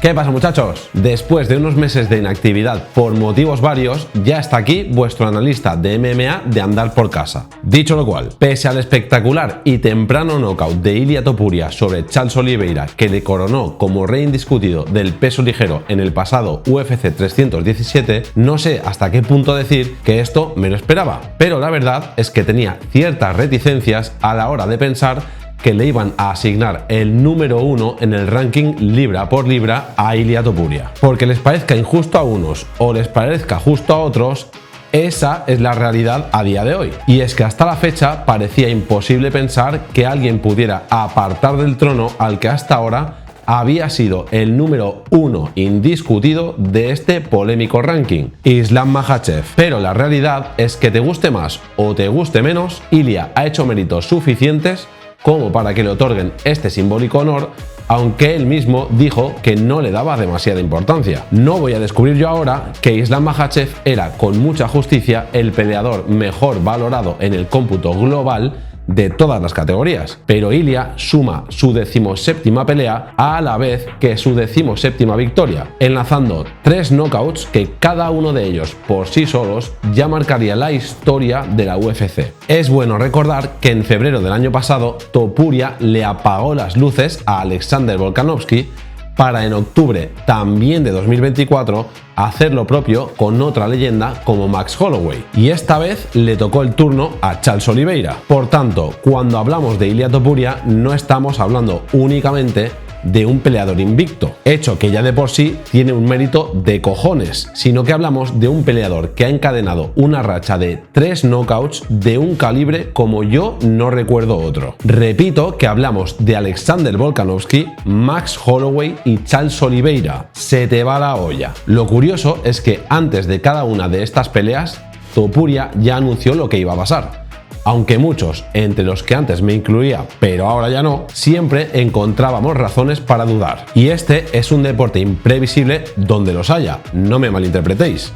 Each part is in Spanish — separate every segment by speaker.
Speaker 1: ¿Qué pasa, muchachos? Después de unos meses de inactividad por motivos varios, ya está aquí vuestro analista de MMA de andar por casa. Dicho lo cual, pese al espectacular y temprano knockout de Ilia Topuria sobre Charles Oliveira, que le coronó como rey indiscutido del peso ligero en el pasado UFC 317, no sé hasta qué punto decir que esto me lo esperaba, pero la verdad es que tenía ciertas reticencias a la hora de pensar que le iban a asignar el número 1 en el ranking libra por libra a Ilia Topuria. Porque les parezca injusto a unos o les parezca justo a otros, esa es la realidad a día de hoy. Y es que hasta la fecha parecía imposible pensar que alguien pudiera apartar del trono al que hasta ahora había sido el número 1 indiscutido de este polémico ranking, Islam Makhachev. Pero la realidad es que te guste más o te guste menos, Ilia ha hecho méritos suficientes como para que le otorguen este simbólico honor, aunque él mismo dijo que no le daba demasiada importancia. No voy a descubrir yo ahora que Islam Makhachev era con mucha justicia el peleador mejor valorado en el cómputo global de todas las categorías, pero Ilia suma su 17ª pelea a la vez que su 17ª victoria, enlazando 3 knockouts que cada uno de ellos por sí solos ya marcaría la historia de la UFC. Es bueno recordar que en febrero del año pasado Topuria le apagó las luces a Alexander Volkanovski para en octubre también de 2024 hacer lo propio con otra leyenda como Max Holloway, y esta vez le tocó el turno a Charles Oliveira. Por tanto, cuando hablamos de Ilia Topuria no estamos hablando únicamente de un peleador invicto, hecho que ya de por sí tiene un mérito de cojones, sino que hablamos de un peleador que ha encadenado una racha de 3 knockouts de un calibre como yo no recuerdo otro. Repito que hablamos de Alexander Volkanovski, Max Holloway y Charles Oliveira. Se te va la olla. Lo curioso es que antes de cada una de estas peleas, Topuria ya anunció lo que iba a pasar. Aunque muchos, entre los que antes me incluía, pero ahora ya no, siempre encontrábamos razones para dudar. Y este es un deporte imprevisible donde los haya, no me malinterpretéis.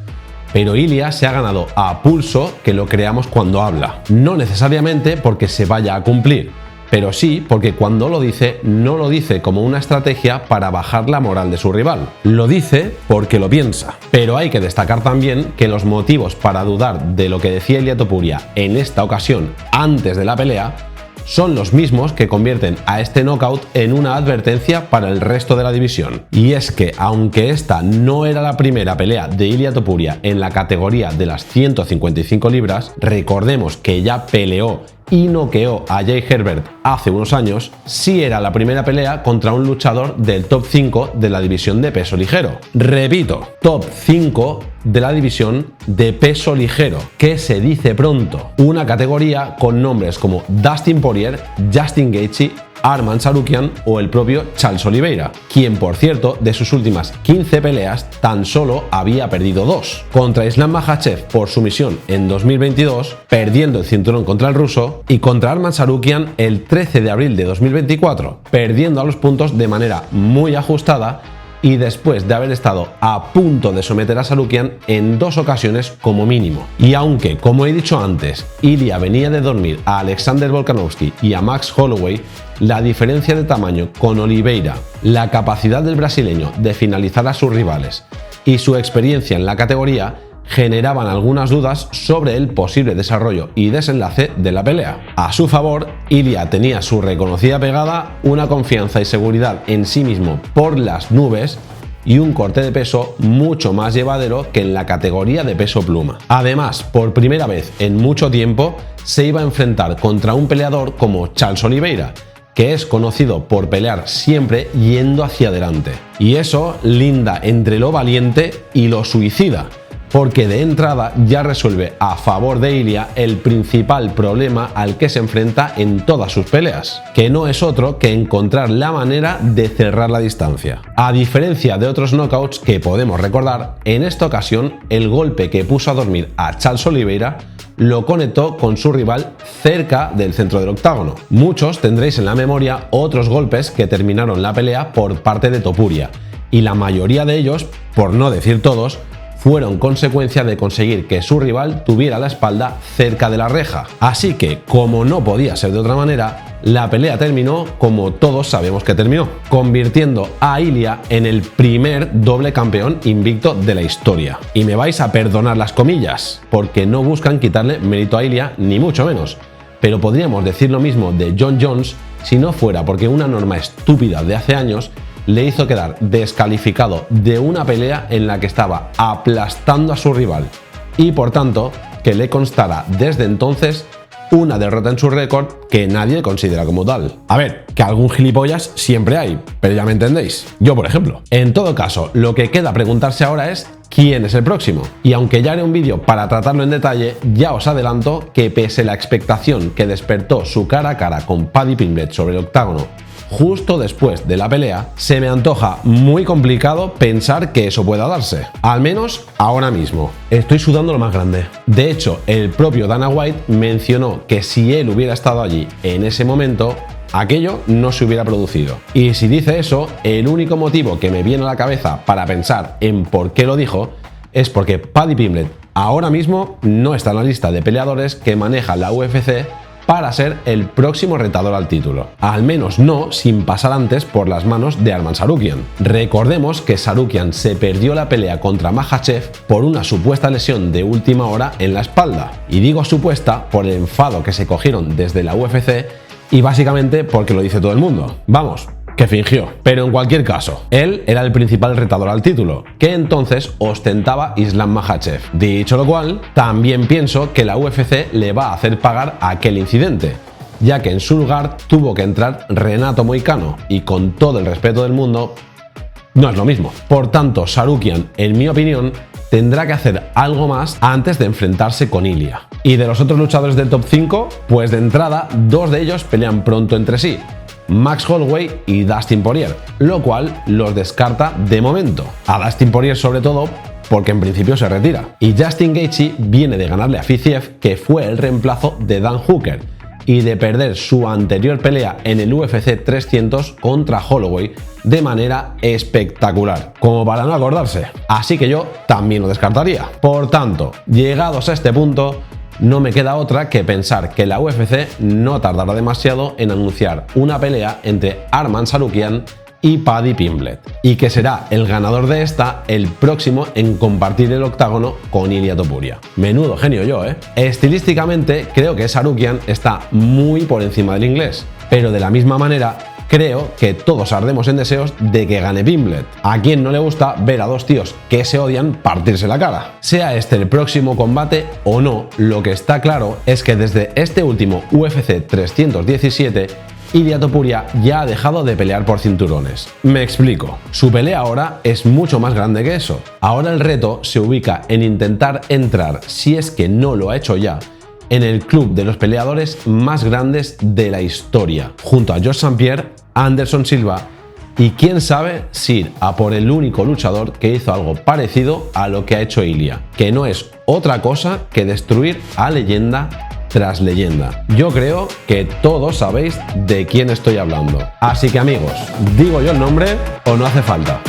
Speaker 1: Pero Ilia se ha ganado a pulso que lo creamos cuando habla. No necesariamente porque se vaya a cumplir, pero sí porque cuando lo dice, no lo dice como una estrategia para bajar la moral de su rival. Lo dice porque lo piensa. Pero hay que destacar también que los motivos para dudar de lo que decía Ilia Topuria en esta ocasión antes de la pelea son los mismos que convierten a este knockout en una advertencia para el resto de la división. Y es que, aunque esta no era la primera pelea de Ilia Topuria en la categoría de las 155 libras, recordemos que ya peleó y noqueó a Jai Herbert hace unos años, sí era la primera pelea contra un luchador del top 5 de la división de peso ligero. Repito, top 5 de la división de peso ligero, que se dice pronto. Una categoría con nombres como Dustin Poirier, Justin Gaethje, Arman Tsarukyan o el propio Charles Oliveira, quien por cierto de sus últimas 15 peleas tan solo había perdido 2, contra Islam Makhachev por sumisión en 2022, perdiendo el cinturón contra el ruso, y contra Arman Tsarukyan el 13 de abril de 2024, perdiendo a los puntos de manera muy ajustada y después de haber estado a punto de someter a Tsarukyan en 2 ocasiones como mínimo. Y aunque, como he dicho antes, Ilia venía de dormir a Alexander Volkanovski y a Max Holloway, la diferencia de tamaño con Oliveira, la capacidad del brasileño de finalizar a sus rivales y su experiencia en la categoría generaban algunas dudas sobre el posible desarrollo y desenlace de la pelea. A su favor, Ilia tenía su reconocida pegada, una confianza y seguridad en sí mismo por las nubes y un corte de peso mucho más llevadero que en la categoría de peso pluma. Además, por primera vez en mucho tiempo, se iba a enfrentar contra un peleador como Charles Oliveira, que es conocido por pelear siempre yendo hacia adelante. Y eso linda entre lo valiente y lo suicida, porque de entrada ya resuelve a favor de Ilia el principal problema al que se enfrenta en todas sus peleas, que no es otro que encontrar la manera de cerrar la distancia. A diferencia de otros knockouts que podemos recordar, en esta ocasión el golpe que puso a dormir a Charles Oliveira lo conectó con su rival cerca del centro del octágono. Muchos tendréis en la memoria otros golpes que terminaron la pelea por parte de Topuria, y la mayoría de ellos, por no decir todos, fueron consecuencia de conseguir que su rival tuviera la espalda cerca de la reja. Así que, como no podía ser de otra manera, la pelea terminó como todos sabemos que terminó, convirtiendo a Ilya en el primer doble campeón invicto de la historia. Y me vais a perdonar las comillas, porque no buscan quitarle mérito a Ilya, ni mucho menos. Pero podríamos decir lo mismo de Jon Jones si no fuera porque una norma estúpida de hace años le hizo quedar descalificado de una pelea en la que estaba aplastando a su rival y por tanto que le constara desde entonces una derrota en su récord que nadie considera como tal. A ver, que algún gilipollas siempre hay, pero ya me entendéis. Yo, por ejemplo. En todo caso, lo que queda preguntarse ahora es ¿quién es el próximo? Y aunque ya haré un vídeo para tratarlo en detalle, ya os adelanto que pese a la expectación que despertó su cara a cara con Paddy Pimblett sobre el octágono justo después de la pelea, se me antoja muy complicado pensar que eso pueda darse. Al menos ahora mismo. Estoy sudando lo más grande. De hecho, el propio Dana White mencionó que si él hubiera estado allí en ese momento, aquello no se hubiera producido. Y si dice eso, el único motivo que me viene a la cabeza para pensar en por qué lo dijo es porque Paddy Pimblett ahora mismo no está en la lista de peleadores que maneja la UFC para ser el próximo retador al título. Al menos no sin pasar antes por las manos de Arman Tsarukyan. Recordemos que Tsarukyan se perdió la pelea contra Makhachev por una supuesta lesión de última hora en la espalda. Y digo supuesta por el enfado que se cogieron desde la UFC y básicamente porque lo dice todo el mundo. Vamos, que fingió. Pero en cualquier caso, él era el principal retador al título, que entonces ostentaba Islam Makhachev. Dicho lo cual, también pienso que la UFC le va a hacer pagar aquel incidente, ya que en su lugar tuvo que entrar Renato Moicano, y con todo el respeto del mundo, no es lo mismo. Por tanto, Tsarukyan, en mi opinión, tendrá que hacer algo más antes de enfrentarse con Ilya. Y de los otros luchadores del top 5, pues de entrada, dos de ellos pelean pronto entre sí, Max Holloway y Dustin Poirier, lo cual los descarta de momento. A Dustin Poirier sobre todo porque en principio se retira. Y Justin Gaethje viene de ganarle a Fiziev, que fue el reemplazo de Dan Hooker, y de perder su anterior pelea en el UFC 300 contra Holloway de manera espectacular, como para no acordarse. Así que yo también lo descartaría. Por tanto, llegados a este punto, no me queda otra que pensar que la UFC no tardará demasiado en anunciar una pelea entre Arman Tsarukyan y Paddy Pimblett, y que será el ganador de esta el próximo en compartir el octágono con Ilia Topuria. Menudo genio yo, ¿eh? Estilísticamente creo que Tsarukyan está muy por encima del inglés, pero de la misma manera creo que todos ardemos en deseos de que gane Pimblett. ¿A quién no le gusta ver a dos tíos que se odian partirse la cara? Sea este el próximo combate o no, lo que está claro es que desde este último UFC 317, Ilia Topuria ya ha dejado de pelear por cinturones. Me explico. Su pelea ahora es mucho más grande que eso. Ahora el reto se ubica en intentar entrar, si es que no lo ha hecho ya, en el club de los peleadores más grandes de la historia, junto a Georges St-Pierre, Anderson Silva y quién sabe si ir a por el único luchador que hizo algo parecido a lo que ha hecho Ilya, que no es otra cosa que destruir a leyenda tras leyenda. Yo creo que todos sabéis de quién estoy hablando. Así que amigos, ¿digo yo el nombre o no hace falta?